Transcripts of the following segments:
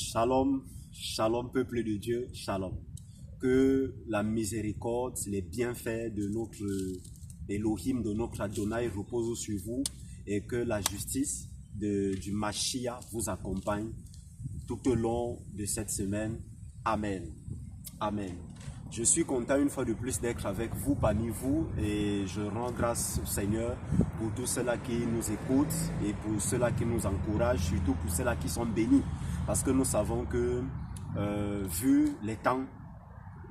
Shalom, shalom peuple de Dieu, shalom. Que la miséricorde, les bienfaits de notre Elohim, de notre Adonai reposent sur vous et que la justice du Mashiach vous accompagne tout au long de cette semaine. Amen. Amen. Je suis content une fois de plus d'être avec vous, parmi vous, et je rends grâce au Seigneur pour tous ceux-là qui nous écoutent et pour ceux-là qui nous encouragent, surtout pour ceux-là qui sont bénis. Parce que nous savons que, vu les temps,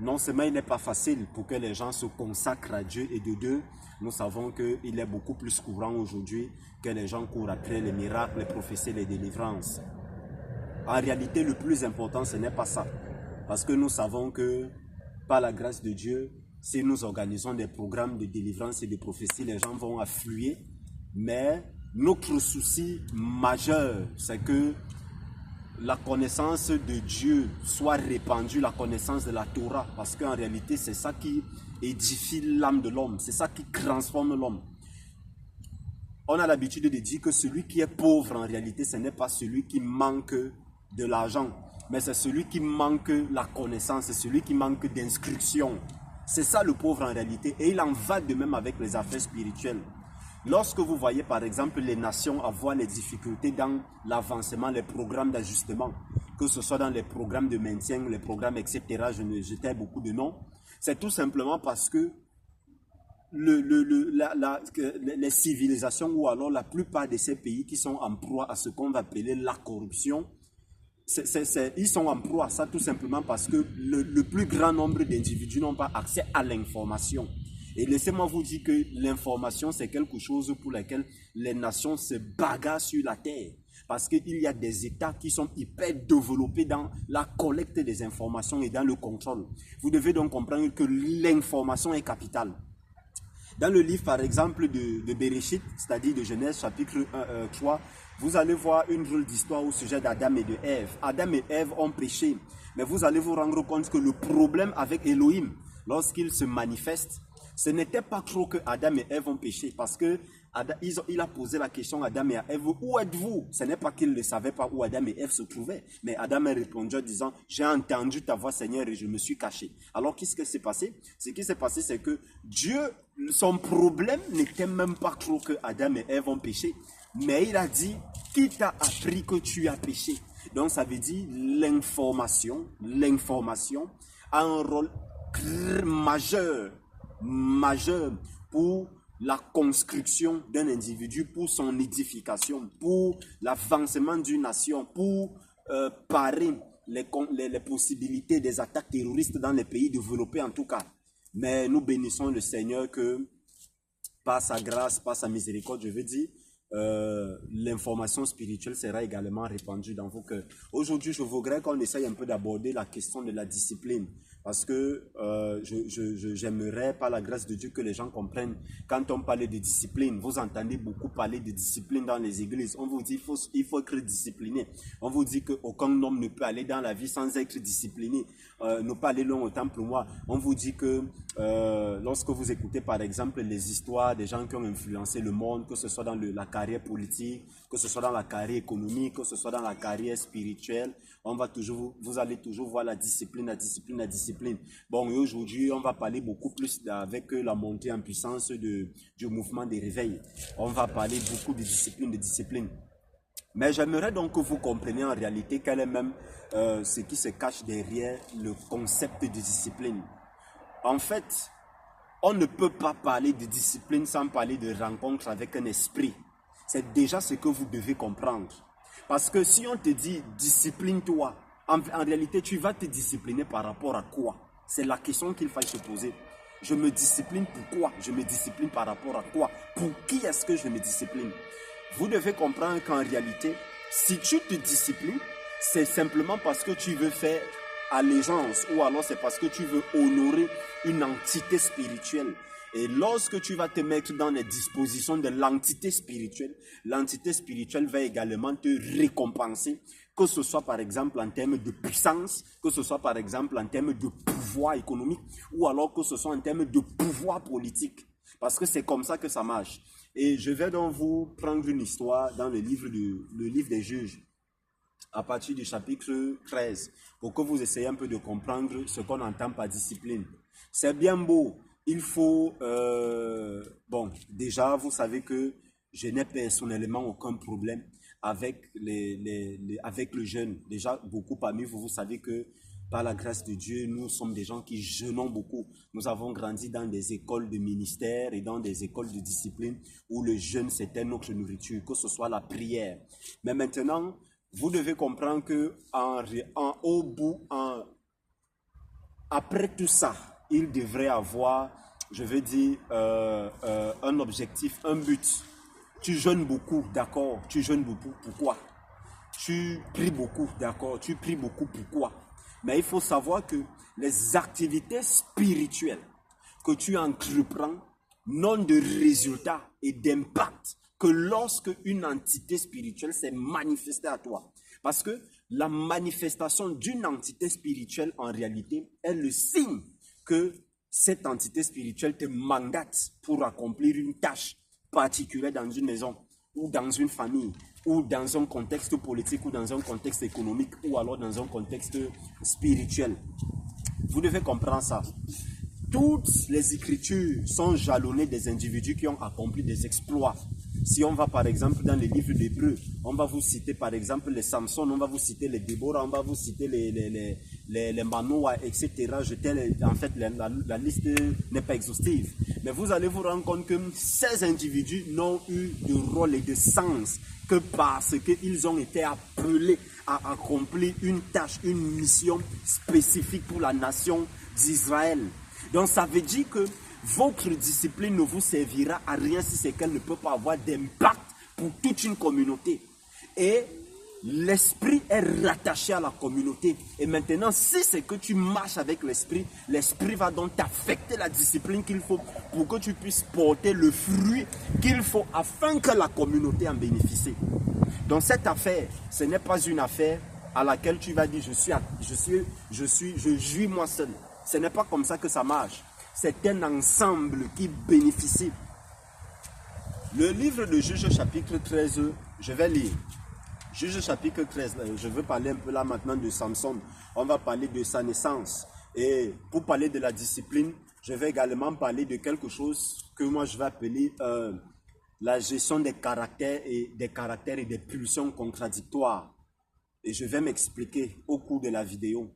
non seulement il n'est pas facile pour que les gens se consacrent à Dieu, et de deux, nous savons qu'il est beaucoup plus courant aujourd'hui que les gens courent après les miracles, les prophéties, les délivrances. En réalité, le plus important, ce n'est pas ça. Parce que nous savons que, par la grâce de Dieu, si nous organisons des programmes de délivrance et de prophétie, les gens vont affluer. Mais notre souci majeur, c'est que la connaissance de Dieu soit répandue, la connaissance de la Torah. Parce qu'en réalité, c'est ça qui édifie l'âme de l'homme. C'est ça qui transforme l'homme. On a l'habitude de dire que celui qui est pauvre, en réalité, ce n'est pas celui qui manque de l'argent, mais c'est celui qui manque la connaissance, c'est celui qui manque d'instruction. C'est ça le pauvre en réalité. Et il en va de même avec les affaires spirituelles. Lorsque vous voyez par exemple les nations avoir les difficultés dans l'avancement, les programmes d'ajustement, que ce soit dans les programmes de maintien, les programmes etc., je tais beaucoup de noms, c'est tout simplement parce que les civilisations ou alors la plupart de ces pays qui sont en proie à ce qu'on va appeler la corruption, ils sont en proie à ça tout simplement parce que le plus grand nombre d'individus n'ont pas accès à l'information. Et laissez-moi vous dire que l'information, c'est quelque chose pour lequel les nations se bagarrent sur la terre. Parce qu'il y a des États qui sont hyper développés dans la collecte des informations et dans le contrôle. Vous devez donc comprendre que l'information est capitale. Dans le livre, par exemple, de Bereshit, c'est-à-dire de Genèse, chapitre 3, vous allez voir une drôle d'histoire au sujet d'Adam et de Ève. Adam et Ève ont péché, mais vous allez vous rendre compte que le problème avec Elohim, lorsqu'il se manifeste, ce n'était pas trop que Adam et Ève ont péché, parce que il a posé la question à Adam et à Ève, où êtes-vous? Ce n'est pas qu'ils ne savaient pas où Adam et Ève se trouvaient, mais Adam a répondu en disant, j'ai entendu ta voix Seigneur et je me suis caché. Alors qu'est-ce qui s'est passé? Ce qui s'est passé, c'est que Dieu, son problème n'était même pas trop que Adam et Ève ont péché, mais il a dit, qui t'a appris que tu as péché? Donc ça veut dire l'information a un rôle majeur pour la construction d'un individu, pour son édification, pour l'avancement d'une nation, pour parer les possibilités des attaques terroristes dans les pays développés en tout cas. Mais nous bénissons le Seigneur que par sa grâce, par sa miséricorde, je veux dire, l'information spirituelle sera également répandue dans vos cœurs. Aujourd'hui, je voudrais qu'on essaye un peu d'aborder la question de la discipline. Parce que j'aimerais, par la grâce de Dieu, que les gens comprennent. Quand on parle de discipline, vous entendez beaucoup parler de discipline dans les églises. On vous dit il faut être discipliné. On vous dit qu'aucun homme ne peut aller dans la vie sans être discipliné. Ne pas aller loin au temple, moi. On vous dit que lorsque vous écoutez, par exemple, les histoires des gens qui ont influencé le monde, que ce soit dans la carrière politique, que ce soit dans la carrière économique, que ce soit dans la carrière spirituelle, vous allez toujours voir la discipline. Bon, et aujourd'hui, on va parler beaucoup plus avec la montée en puissance du mouvement des réveils. On va parler beaucoup de discipline. Mais j'aimerais donc que vous compreniez en réalité quel est même ce qui se cache derrière le concept de discipline. En fait, on ne peut pas parler de discipline sans parler de rencontre avec un esprit. C'est déjà ce que vous devez comprendre. Parce que si on te dit discipline-toi, en réalité, tu vas te discipliner par rapport à quoi? C'est la question qu'il faut se poser. Je me discipline pourquoi? Je me discipline par rapport à quoi? Pour qui est-ce que je me discipline? Vous devez comprendre qu'en réalité, si tu te disciplines, c'est simplement parce que tu veux faire allégeance ou alors c'est parce que tu veux honorer une entité spirituelle. Et lorsque tu vas te mettre dans les dispositions de l'entité spirituelle va également te récompenser, que ce soit par exemple en termes de puissance, que ce soit par exemple en termes de pouvoir économique, ou alors que ce soit en termes de pouvoir politique. Parce que c'est comme ça que ça marche. Et je vais donc vous prendre une histoire dans le livre des Juges. à partir du chapitre 13, pour que vous essayiez un peu de comprendre ce qu'on entend par discipline. C'est bien beau. Il faut... bon, déjà, vous savez que je n'ai personnellement aucun problème avec, avec le jeûne. Déjà, beaucoup parmi vous, vous savez que par la grâce de Dieu, nous sommes des gens qui jeûnons beaucoup. Nous avons grandi dans des écoles de ministère et dans des écoles de discipline où le jeûne, c'était notre nourriture, que ce soit la prière. Mais maintenant, vous devez comprendre que après tout ça, il devrait avoir, je veux dire, un objectif, un but. Tu jeûnes beaucoup, d'accord, tu jeûnes beaucoup, pourquoi? Tu pries beaucoup, d'accord, tu pries beaucoup, pourquoi? Mais il faut savoir que les activités spirituelles que tu entreprends n'ont de résultats et d'impact que lorsque une entité spirituelle s'est manifestée à toi. Parce que la manifestation d'une entité spirituelle, en réalité, est le signe que cette entité spirituelle te mandate pour accomplir une tâche particulière dans une maison ou dans une famille, ou dans un contexte politique, ou dans un contexte économique, ou alors dans un contexte spirituel. Vous devez comprendre ça. Toutes les écritures sont jalonnées des individus qui ont accompli des exploits. Si on va par exemple dans les livres d'Hébreux, on va vous citer par exemple les Samson, on va vous citer les Déborah, on va vous citer les Manoah, etc. En fait, la liste n'est pas exhaustive. Mais vous allez vous rendre compte que ces individus n'ont eu de rôle et de sens que parce qu'ils ont été appelés à accomplir une tâche, une mission spécifique pour la nation d'Israël. Donc ça veut dire que votre discipline ne vous servira à rien si c'est qu'elle ne peut pas avoir d'impact pour toute une communauté. Et l'esprit est rattaché à la communauté. Et maintenant, si c'est que tu marches avec l'esprit, l'esprit va donc t'affecter la discipline qu'il faut pour que tu puisses porter le fruit qu'il faut afin que la communauté en bénéficie. Donc cette affaire, ce n'est pas une affaire à laquelle tu vas dire je jouis moi seul. Ce n'est pas comme ça que ça marche. C'est un ensemble qui bénéficie. Le livre de Juges chapitre 13, je vais lire. Juges chapitre 13, je veux parler un peu là maintenant de Samson. On va parler de sa naissance. Et pour parler de la discipline, je vais également parler de quelque chose que moi je vais appeler la gestion des caractères et des pulsions contradictoires. Et je vais m'expliquer au cours de la vidéo.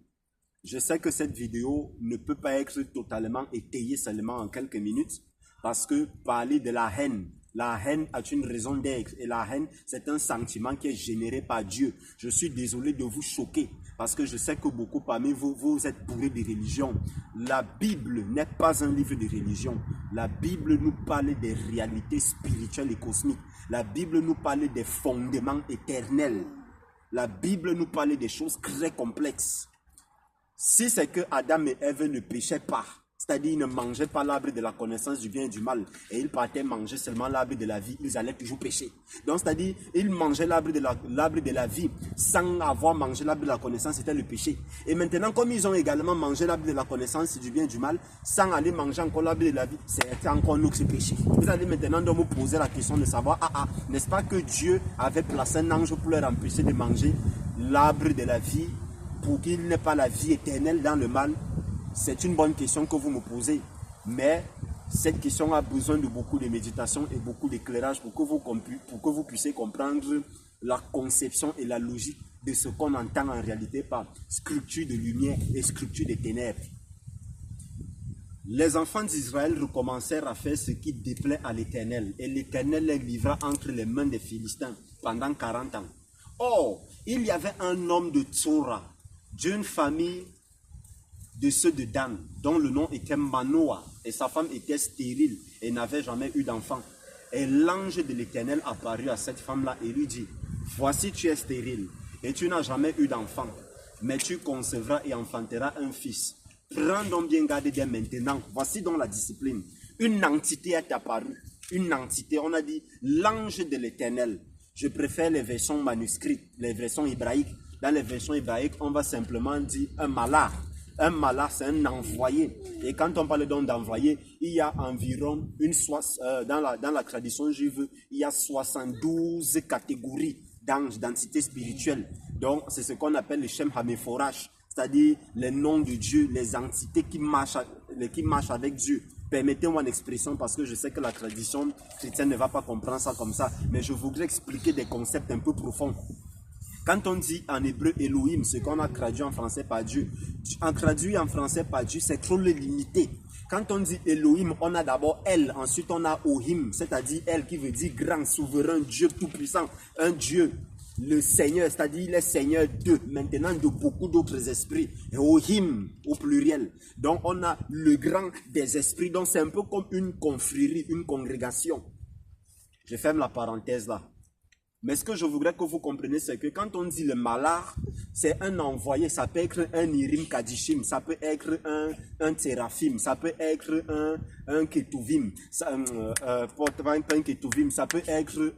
Je sais que cette vidéo ne peut pas être totalement étayée seulement en quelques minutes parce que parler de la haine a une raison d'être et la haine, c'est un sentiment qui est généré par Dieu. Je suis désolé de vous choquer parce que je sais que beaucoup parmi vous, vous êtes bourrés de religion. La Bible n'est pas un livre de religion. La Bible nous parle des réalités spirituelles et cosmiques. La Bible nous parle des fondements éternels. La Bible nous parle des choses très complexes. Si c'est que Adam et Ève ne péchaient pas, c'est-à-dire ils ne mangeaient pas l'arbre de la connaissance du bien et du mal, et ils partaient manger seulement l'arbre de la vie, ils allaient toujours pécher. Donc c'est-à-dire ils mangeaient l'arbre de la vie sans avoir mangé l'arbre de la connaissance, c'était le péché. Et maintenant, comme ils ont également mangé l'arbre de la connaissance du bien et du mal, sans aller manger encore l'arbre de la vie, c'était encore nous que c'est péché. Vous allez maintenant donc vous poser la question de savoir, n'est-ce pas que Dieu avait placé un ange pour leur empêcher de manger l'arbre de la vie pour qu'il n'ait pas la vie éternelle dans le mal? C'est une bonne question que vous me posez. Mais cette question a besoin de beaucoup de méditation et beaucoup d'éclairage pour que vous puissiez comprendre la conception et la logique de ce qu'on entend en réalité par scripture de lumière et scripture des ténèbres. Les enfants d'Israël recommencèrent à faire ce qui déplaît à l'Éternel. Et l'Éternel les livra entre les mains des Philistins pendant 40 ans. Or, il y avait un homme de Tzora, d'une famille de ceux de Dan, dont le nom était Manoah, et sa femme était stérile et n'avait jamais eu d'enfant. Et l'ange de l'Éternel apparut à cette femme-là et lui dit, « Voici tu es stérile, et tu n'as jamais eu d'enfant, mais tu concevras et enfanteras un fils. Prends donc bien garde dès maintenant. » Voici donc la discipline. Une entité est apparue. Une entité, on a dit, l'ange de l'Éternel. Je préfère les versions manuscrites, les versions hébraïques. Dans les versions hébraïques, on va simplement dire un malach. Un malach, c'est un envoyé. Et quand on parle donc d'envoyé, il y a environ, dans la tradition juive, il y a 72 catégories d'anges, d'entités spirituelles. Donc, c'est ce qu'on appelle le Shem Hamephorach, c'est-à-dire les noms de Dieu, les entités qui marchent avec Dieu. Permettez-moi une expression parce que je sais que la tradition chrétienne ne va pas comprendre ça comme ça, mais je voudrais expliquer des concepts un peu profonds. Quand on dit en hébreu Elohim, ce qu'on a traduit en français par Dieu, en traduit en français par Dieu, c'est trop limité. Quand on dit Elohim, on a d'abord El, ensuite on a Ohim, c'est-à-dire El qui veut dire grand, souverain, Dieu tout-puissant, un Dieu. Le Seigneur, c'est-à-dire il est Seigneur de, maintenant de beaucoup d'autres esprits. Et Ohim au pluriel. Donc on a le grand des esprits, donc c'est un peu comme une confrérie, une congrégation. Je ferme la parenthèse là. Mais ce que je voudrais que vous compreniez, c'est que quand on dit le malach, c'est un envoyé, ça peut être un Irim Kadishim, ça peut être un Teraphim, ça peut être un Ketuvim, pas un Ketuvim, ça peut être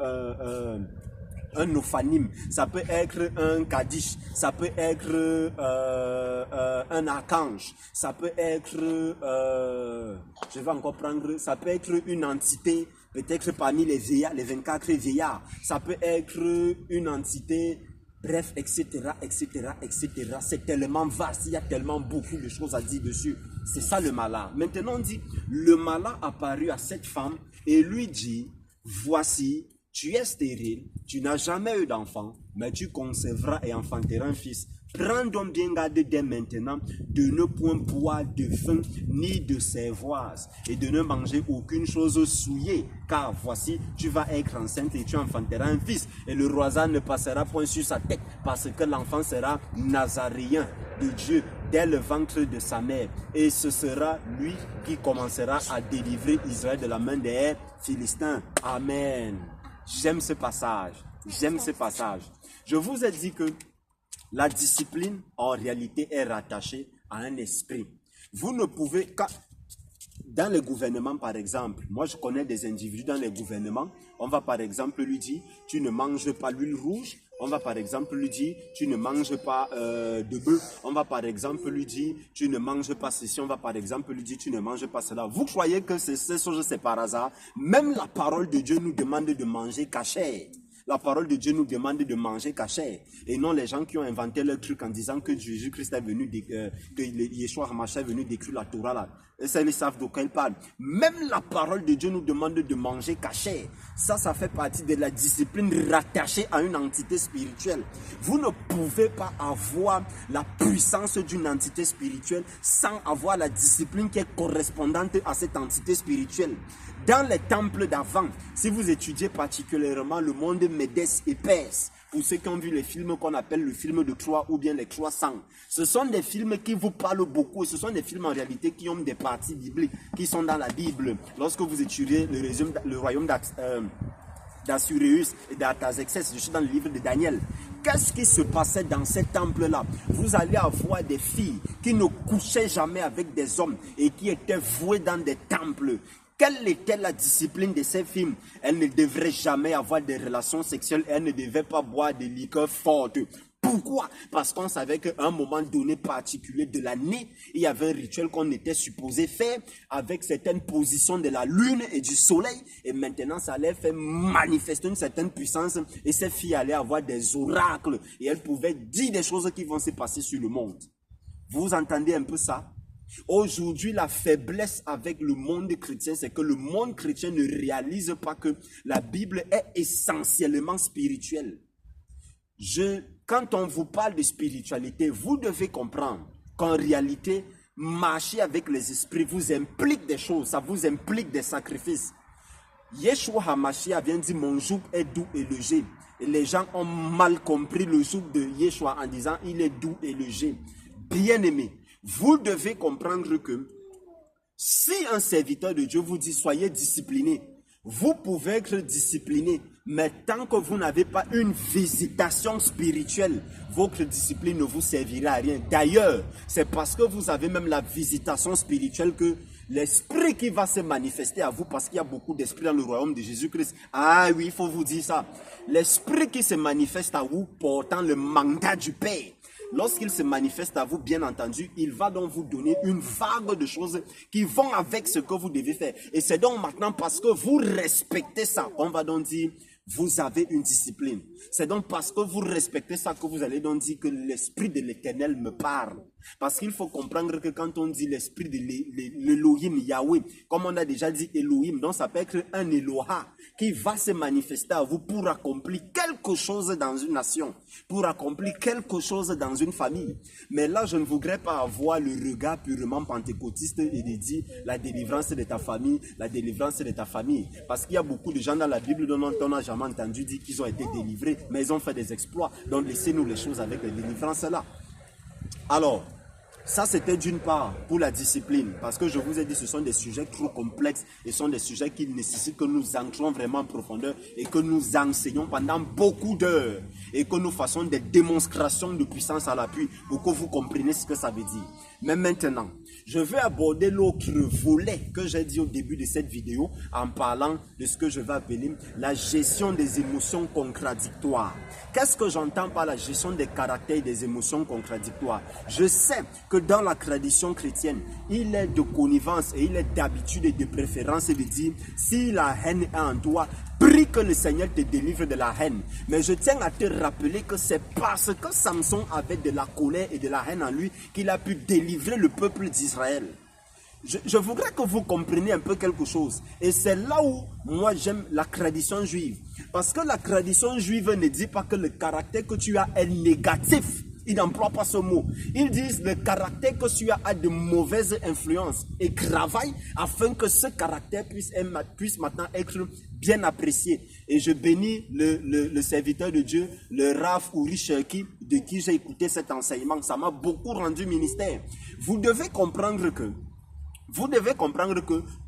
un Nophanim, ça peut être un Kadish, ça peut être un archange, ça peut être, je vais encore prendre, ça peut être une entité, peut-être parmi les vieillards, les 24 vieillards, ça peut être une entité, bref, etc., etc., etc. C'est tellement vaste, il y a tellement beaucoup de choses à dire dessus. C'est ça le malach. Maintenant on dit, le malach apparut à cette femme et lui dit, voici, tu es stérile, tu n'as jamais eu d'enfant, mais tu concevras et enfanteras un fils. Prends donc bien garde dès maintenant de ne point boire de vin ni de cervoise et de ne manger aucune chose souillée, car voici, tu vas être enceinte et tu enfanteras un fils. Et le roisa ne passera point sur sa tête, parce que l'enfant sera nazaréen de Dieu dès le ventre de sa mère. Et ce sera lui qui commencera à délivrer Israël de la main des Philistins. Amen. J'aime ce passage. J'aime ce passage. Je vous ai dit que la discipline, en réalité, est rattachée à un esprit. Vous ne pouvez... Dans le gouvernement, par exemple, moi je connais des individus dans les gouvernements, on va par exemple lui dire, tu ne manges pas l'huile rouge. On va par exemple lui dire, tu ne manges pas de bœuf. On va par exemple lui dire, tu ne manges pas ceci. On va par exemple lui dire, tu ne manges pas cela. Vous croyez que ces choses, c'est par hasard? Même la parole de Dieu nous demande de manger cachère. La parole de Dieu nous demande de manger cachère. Et non les gens qui ont inventé leur truc en disant que Jésus-Christ est venu, que Yeshua HaMashiach est venu décrire la Torah là. Et ça, ils savent de quoi ils parlent. Même la parole de Dieu nous demande de manger cachère. Ça fait partie de la discipline rattachée à une entité spirituelle. Vous ne pouvez pas avoir la puissance d'une entité spirituelle sans avoir la discipline qui est correspondante à cette entité spirituelle. Dans les temples d'avant, si vous étudiez particulièrement le monde Médès et Perse, pour ceux qui ont vu les films qu'on appelle le film de Troie ou bien les 300, ce sont des films qui vous parlent beaucoup et ce sont des films en réalité qui ont des parties bibliques qui sont dans la Bible. Lorsque vous étudiez le royaume d'Assuréus et d'Artaxerxès, je suis dans le livre de Daniel. Qu'est-ce qui se passait dans ces temples-là? Vous allez avoir des filles qui ne couchaient jamais avec des hommes et qui étaient vouées dans des temples. Quelle était la discipline de ces filles? Elles ne devraient jamais avoir des relations sexuelles, elles ne devaient pas boire des liqueurs fortes. Pourquoi? Parce qu'on savait qu'à un moment donné particulier de l'année, il y avait un rituel qu'on était supposé faire avec certaines positions de la lune et du soleil. Et maintenant, ça allait faire manifester une certaine puissance. Et ces filles allaient avoir des oracles. Et elles pouvaient dire des choses qui vont se passer sur le monde. Vous entendez un peu ça? Aujourd'hui, la faiblesse avec le monde chrétien, c'est que le monde chrétien ne réalise pas que la Bible est essentiellement spirituelle. Quand on vous parle de spiritualité, vous devez comprendre qu'en réalité, marcher avec les esprits vous implique des choses, ça vous implique des sacrifices. Yeshua HaMashiach vient dire, mon joug est doux et léger. Et les gens ont mal compris le joug de Yeshua en disant, il est doux et léger. Bien-aimé, vous devez comprendre que si un serviteur de Dieu vous dit soyez discipliné, vous pouvez être discipliné, mais tant que vous n'avez pas une visitation spirituelle, votre discipline ne vous servira à rien. D'ailleurs, c'est parce que vous avez même la visitation spirituelle que l'esprit qui va se manifester à vous, parce qu'il y a beaucoup d'esprits dans le royaume de Jésus-Christ. Ah oui, il faut vous dire ça. L'esprit qui se manifeste à vous portant le mandat du Père. Lorsqu'il se manifeste à vous, bien entendu, il va donc vous donner une vague de choses qui vont avec ce que vous devez faire. Et c'est donc maintenant parce que vous respectez ça, on va donc dire, Vous avez une discipline. C'est donc parce que vous respectez ça que vous allez donc dire que l'Esprit de l'Éternel me parle. Parce qu'il faut comprendre que quand on dit l'Esprit de l'Elohim, Yahweh, comme on a déjà dit Elohim, donc ça peut être un Eloha qui va se manifester à vous pour accomplir quelque chose dans une nation, pour accomplir quelque chose dans une famille. Mais là, je ne voudrais pas avoir le regard purement pentecôtiste et de dire la délivrance de ta famille, la délivrance de ta famille. Parce qu'il y a beaucoup de gens dans la Bible dont on n'a jamais entendu dire qu'ils ont été délivrés, mais ils ont fait des exploits. Donc laissez-nous les choses avec les délivrances là. Alors, ça c'était d'une part pour la discipline, parce que je vous ai dit ce sont des sujets trop complexes et ce sont des sujets qui nécessitent que nous entrions vraiment en profondeur et que nous enseignions pendant beaucoup d'heures et que nous fassions des démonstrations de puissance à l'appui pour que vous compreniez ce que ça veut dire. Mais maintenant, je vais aborder l'autre volet que j'ai dit au début de cette vidéo en parlant de ce que je vais appeler la gestion des émotions contradictoires. Qu'est-ce que j'entends par la gestion des caractères et des émotions contradictoires? Je sais que dans la tradition chrétienne, il est de connivence et il est d'habitude et de préférence de dire si la haine est en toi, prie que le Seigneur te délivre de la haine. Mais je tiens à te rappeler que c'est parce que Samson avait de la colère et de la haine en lui qu'il a pu délivrer le peuple d'Israël. Je voudrais que vous compreniez un peu quelque chose. Et c'est là où moi j'aime la tradition juive. Parce que la tradition juive ne dit pas que le caractère que tu as est négatif. Ils n'emploient pas ce mot. Ils disent le caractère que tu as a de mauvaises influences et travaille afin que ce caractère puisse maintenant être bien apprécié. Et je bénis le serviteur de Dieu, le Rav Uri Cherki, de qui j'ai écouté cet enseignement. Ça m'a beaucoup rendu ministère. Vous devez comprendre que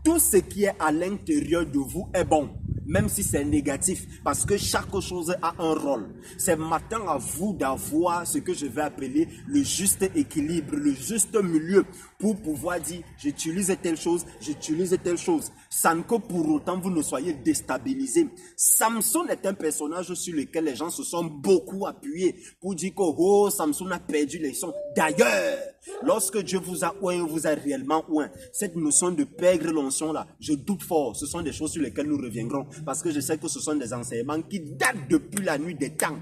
tout ce qui est à l'intérieur de vous est bon, même si c'est négatif, parce que chaque chose a un rôle. C'est maintenant à vous d'avoir ce que je vais appeler le juste équilibre, le juste milieu, pour pouvoir dire j'utilise telle chose, j'utilise telle chose, sans que pour autant vous ne soyez déstabilisé. Samson est un personnage sur lequel les gens se sont beaucoup appuyés pour dire que oh, Samson a perdu les sons. D'ailleurs, lorsque Dieu vous a oint, vous a réellement oint, cette notion de perdre l'onction là, je doute fort, ce sont des choses sur lesquelles nous reviendrons, parce que je sais que ce sont des enseignements qui datent depuis la nuit des temps,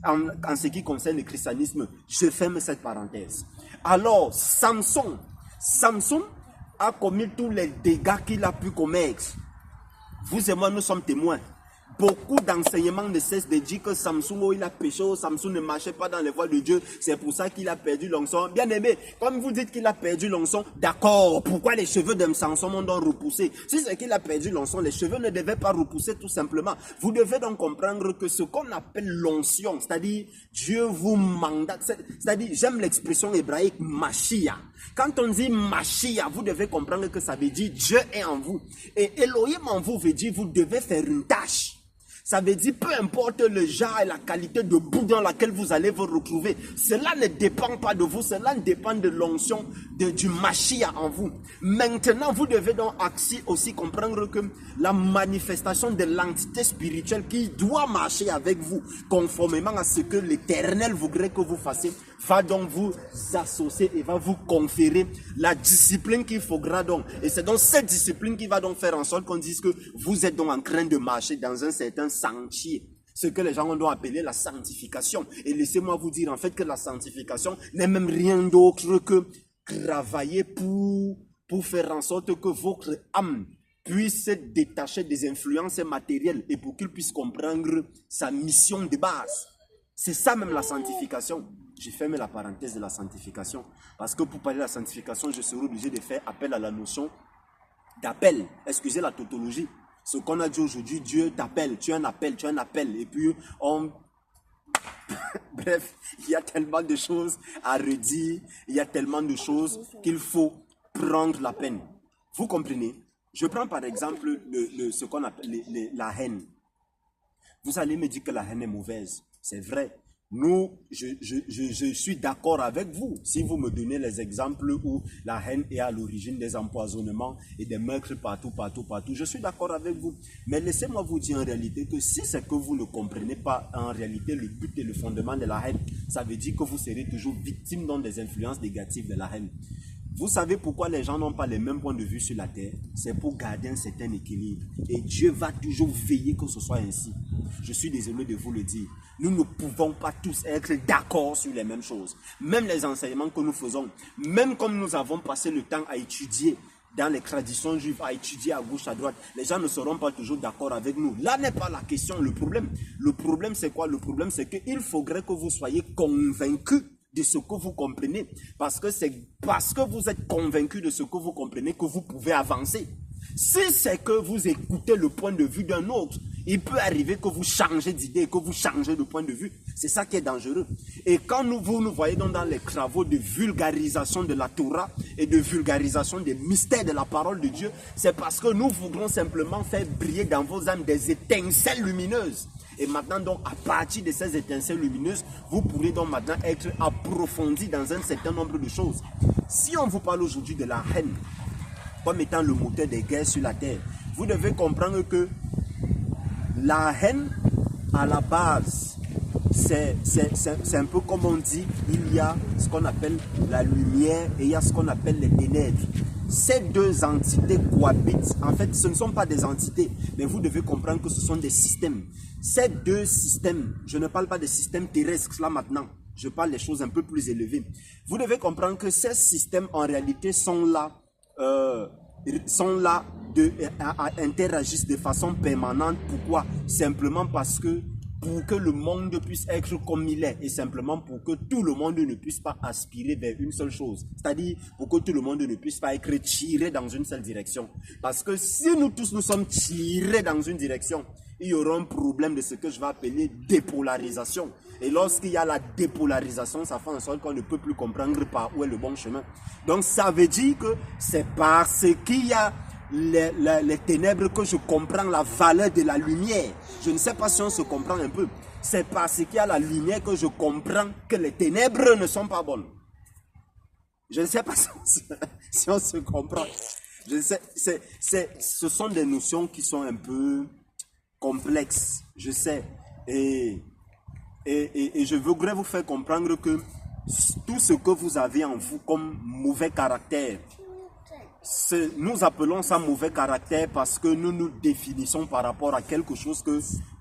en ce qui concerne le christianisme. Je ferme cette parenthèse. Alors, Samson a commis tous les dégâts qu'il a pu commettre. Vous et moi, nous sommes témoins. Beaucoup d'enseignements ne cessent de dire que Samson, oh, il a péché, oh, Samson ne marchait pas dans les voies de Dieu, c'est pour ça qu'il a perdu l'onction. Bien aimé, comme vous dites qu'il a perdu l'onction, d'accord, pourquoi les cheveux de Samson ont donc repoussé? Si c'est qu'il a perdu l'onction, les cheveux ne devaient pas repousser tout simplement. Vous devez donc comprendre que ce qu'on appelle l'onction, c'est-à-dire Dieu vous mandate, c'est-à-dire, j'aime l'expression hébraïque Mashiach. Quand on dit Mashiach, vous devez comprendre que ça veut dire Dieu est en vous. Et Elohim en vous veut dire vous devez faire une tâche. Ça veut dire, peu importe le genre et la qualité de boue dans laquelle vous allez vous retrouver, cela ne dépend pas de vous, cela dépend de l'onction du Mashiach en vous. Maintenant, vous devez donc aussi comprendre que la manifestation de l'entité spirituelle qui doit marcher avec vous, conformément à ce que l'Éternel voudrait que vous fassiez, va donc vous associer et va vous conférer la discipline qu'il faudra donc. Et c'est donc cette discipline qui va donc faire en sorte qu'on dise que vous êtes donc en train de marcher dans un certain sentier. Ce que les gens ont donc appelé la sanctification. Et laissez-moi vous dire en fait que la sanctification n'est même rien d'autre que travailler pour faire en sorte que votre âme puisse se détacher des influences matérielles et pour qu'il puisse comprendre sa mission de base. C'est ça même la sanctification. J'ai fermé la parenthèse de la sanctification parce que pour parler de la sanctification, je serai obligé de faire appel à la notion d'appel. Excusez la tautologie. Ce qu'on a dit aujourd'hui, Dieu t'appelle, tu as un appel, et puis bref, il y a tellement de choses à redire, il y a tellement de choses qu'il faut prendre la peine. Vous comprenez? Je prends par exemple ce qu'on appelle la haine. Vous allez me dire que la haine est mauvaise. C'est vrai. Je suis d'accord avec vous. Si vous me donnez les exemples où la haine est à l'origine des empoisonnements et des meurtres partout, je suis d'accord avec vous. Mais laissez-moi vous dire en réalité que si c'est que vous ne comprenez pas en réalité le but et le fondement de la haine, ça veut dire que vous serez toujours victime dans des influences négatives de la haine. Vous savez pourquoi les gens n'ont pas les mêmes points de vue sur la terre? C'est pour garder un certain équilibre. Et Dieu va toujours veiller que ce soit ainsi. Je suis désolé de vous le dire. Nous ne pouvons pas tous être d'accord sur les mêmes choses. Même les enseignements que nous faisons, même comme nous avons passé le temps à étudier dans les traditions juives, à étudier à gauche, à droite, les gens ne seront pas toujours d'accord avec nous. Là n'est pas la question, le problème. Le problème c'est quoi? Le problème c'est qu'il faudrait que vous soyez convaincus de ce que vous comprenez. Parce que c'est parce que vous êtes convaincu de ce que vous comprenez que vous pouvez avancer. Si c'est que vous écoutez le point de vue d'un autre, il peut arriver que vous changez d'idée, que vous changez de point de vue. C'est ça qui est dangereux. Et quand vous nous voyez dans les travaux de vulgarisation de la Torah et de vulgarisation des mystères de la parole de Dieu, c'est parce que nous voudrons simplement faire briller dans vos âmes des étincelles lumineuses. Et maintenant, donc, à partir de ces étincelles lumineuses, vous pourrez donc maintenant être approfondi dans un certain nombre de choses. Si on vous parle aujourd'hui de la haine, comme étant le moteur des guerres sur la terre, vous devez comprendre que la haine, à la base, c'est un peu comme on dit, il y a ce qu'on appelle la lumière et il y a ce qu'on appelle les ténèbres. Ces deux entités cohabitent. En fait, ce ne sont pas des entités, mais vous devez comprendre que ce sont des systèmes. Ces deux systèmes, je ne parle pas des systèmes terrestres là maintenant, je parle des choses un peu plus élevées. Vous devez comprendre que ces systèmes en réalité sont là interagissent de façon permanente. Pourquoi? Simplement parce que pour que le monde puisse être comme il est et simplement pour que tout le monde ne puisse pas aspirer vers une seule chose. C'est-à-dire pour que tout le monde ne puisse pas être tiré dans une seule direction. Parce que si nous tous nous sommes tirés dans une direction, il y aura un problème de ce que je vais appeler dépolarisation. Et lorsqu'il y a la dépolarisation, ça fait en sorte qu'on ne peut plus comprendre par où est le bon chemin. Donc ça veut dire que c'est parce qu'il y a les ténèbres que je comprends la valeur de la lumière. Je ne sais pas si on se comprend un peu. C'est parce qu'il y a la lumière que je comprends que les ténèbres ne sont pas bonnes. Je ne sais pas si on se comprend. Je sais, ce sont des notions qui sont un peu complexes, je sais. Et je voudrais vous faire comprendre que tout ce que vous avez en vous comme mauvais caractère, nous appelons ça mauvais caractère parce que nous nous définissons par rapport à quelque chose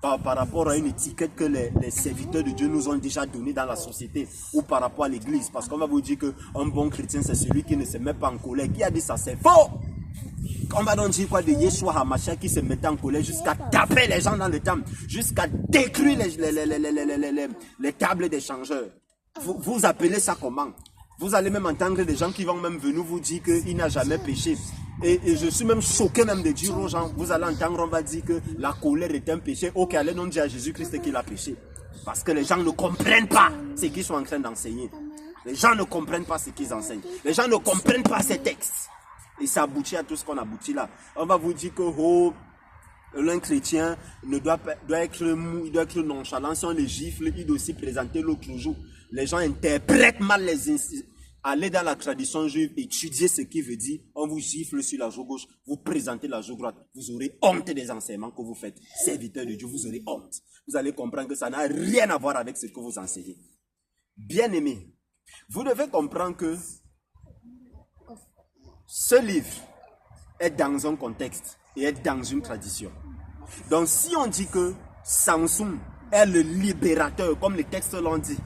par rapport à une étiquette que les serviteurs de Dieu nous ont déjà donnée dans la société ou par rapport à l'église. Parce qu'on va vous dire qu'un bon chrétien, c'est celui qui ne se met pas en colère. Qui a dit ça? C'est faux! On va donc dire quoi de Yeshua HaMashiach qui se mettait en colère jusqu'à taper les gens dans le temple, jusqu'à détruire les tables des changeurs. Vous appelez ça comment? Vous allez même entendre des gens qui vont même venir vous dire qu'il n'a jamais péché. Et je suis même choqué même de dire aux gens, vous allez entendre, on va dire que la colère est un péché. Ok, allez donc dire à Jésus-Christ qu'il a péché. Parce que les gens ne comprennent pas ce qu'ils sont en train d'enseigner. Les gens ne comprennent pas ce qu'ils enseignent. Les gens ne comprennent pas ces textes. Et ça aboutit à tout ce qu'on aboutit là. On va vous dire que l'un chrétien doit être mou, il doit être nonchalant. Si on les gifle, il doit aussi présenter l'autre jour. Les gens interprètent mal allez dans la tradition juive, étudier ce qui veut dire, on vous gifle sur la joue gauche, vous présentez la joue droite, vous aurez honte des enseignements que vous faites. Serviteur de Dieu, vous aurez honte. Vous allez comprendre que ça n'a rien à voir avec ce que vous enseignez. Bien-aimés, vous devez comprendre que ce livre est dans un contexte et est dans une tradition. Donc si on dit que Samson est le libérateur, comme les textes l'ont dit,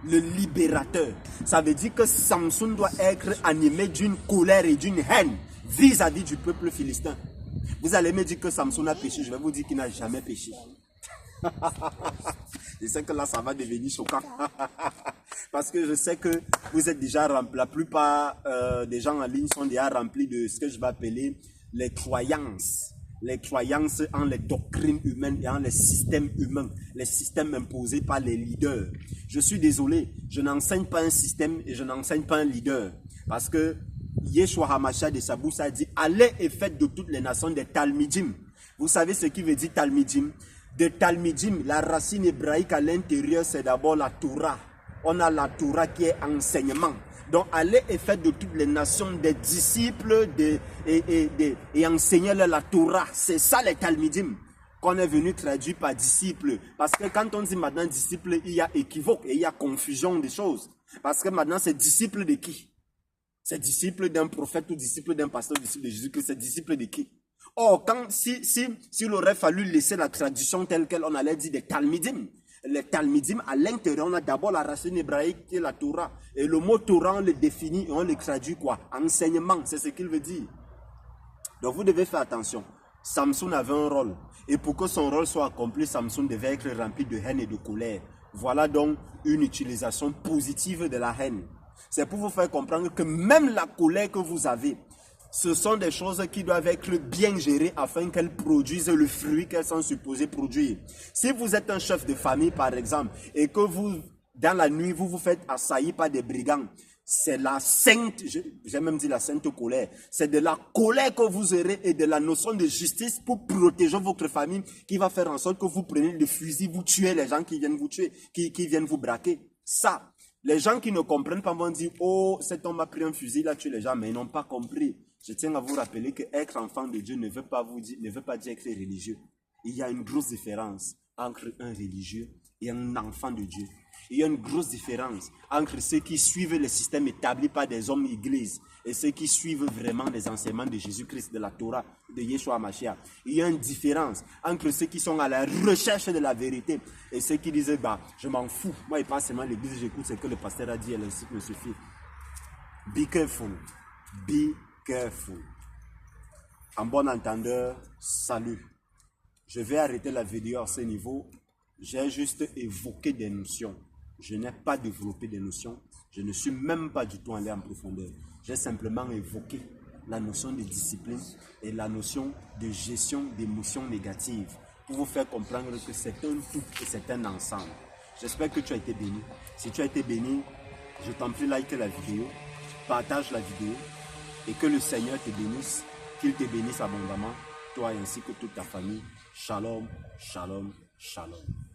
le libérateur, ça veut dire que Samson doit être animé d'une colère et d'une haine vis-à-vis du peuple philistin. Vous allez me dire que Samson a péché, je vais vous dire qu'il n'a jamais péché. Je sais que là ça va devenir choquant. Parce que je sais que vous êtes déjà remplis, la plupart des gens en ligne sont déjà remplis de ce que je vais appeler les croyances. Les croyances en les doctrines humaines et en les systèmes humains, les systèmes imposés par les leaders. Je suis désolé, je n'enseigne pas un système et je n'enseigne pas un leader. Parce que Yeshua HaMashiach de Saboussa a dit « Allez et faites de toutes les nations des Talmidim ». Vous savez ce qui veut dire Talmidim? De Talmidim, la racine hébraïque à l'intérieur, c'est d'abord la Torah. On a la Torah qui est enseignement. Donc, allez et faites de toutes les nations des disciples et enseignez-leur la Torah. C'est ça les Talmidim qu'on est venu traduire par disciples. Parce que quand on dit maintenant disciple, il y a équivoque et il y a confusion des choses. Parce que maintenant, c'est disciple de qui? C'est disciple d'un prophète ou disciple d'un pasteur, disciple de Jésus-Christ, c'est disciple de qui? Or, s'il aurait fallu laisser la tradition telle qu'elle, on allait dire des Talmidim. Les Talmidim, à l'intérieur, on a d'abord la racine hébraïque qui est la Torah. Et le mot Torah, on le définit et on le traduit quoi? Enseignement, c'est ce qu'il veut dire. Donc vous devez faire attention. Samson avait un rôle. Et pour que son rôle soit accompli, Samson devait être rempli de haine et de colère. Voilà donc une utilisation positive de la haine. C'est pour vous faire comprendre que même la colère que vous avez, ce sont des choses qui doivent être bien gérées afin qu'elles produisent le fruit qu'elles sont supposées produire. Si vous êtes un chef de famille, par exemple, et que vous, dans la nuit, vous vous faites assaillir par des brigands, c'est la sainte, j'ai même dit la sainte colère, c'est de la colère que vous aurez et de la notion de justice pour protéger votre famille qui va faire en sorte que vous preniez le fusil, vous tuez les gens qui viennent vous tuer, qui viennent vous braquer. Ça, les gens qui ne comprennent pas vont dire, oh, cet homme a pris un fusil, il a tué les gens, mais ils n'ont pas compris. Je tiens à vous rappeler que être enfant de Dieu ne veut pas dire être religieux. Il y a une grosse différence entre un religieux et un enfant de Dieu. Il y a une grosse différence entre ceux qui suivent le système établi par des hommes églises et ceux qui suivent vraiment les enseignements de Jésus-Christ, de la Torah, de Yeshua Mashiach. Il y a une différence entre ceux qui sont à la recherche de la vérité et ceux qui disent, bah, je m'en fous. Moi, il passe seulement à l'église, j'écoute ce que le pasteur a dit et le site me suffit. Be careful. Be careful. En bon entendeur, salut. Je vais arrêter la vidéo à ce niveau. J'ai juste évoqué des notions. Je n'ai pas développé des notions. Je ne suis même pas du tout allé en profondeur. J'ai simplement évoqué la notion de discipline et la notion de gestion d'émotions négatives pour vous faire comprendre que c'est un tout et c'est un ensemble. J'espère que tu as été béni. Si tu as été béni, je t'en prie, like la vidéo, partage la vidéo et que le Seigneur te bénisse, qu'il te bénisse abondamment, toi ainsi que toute ta famille. Shalom, shalom, shalom.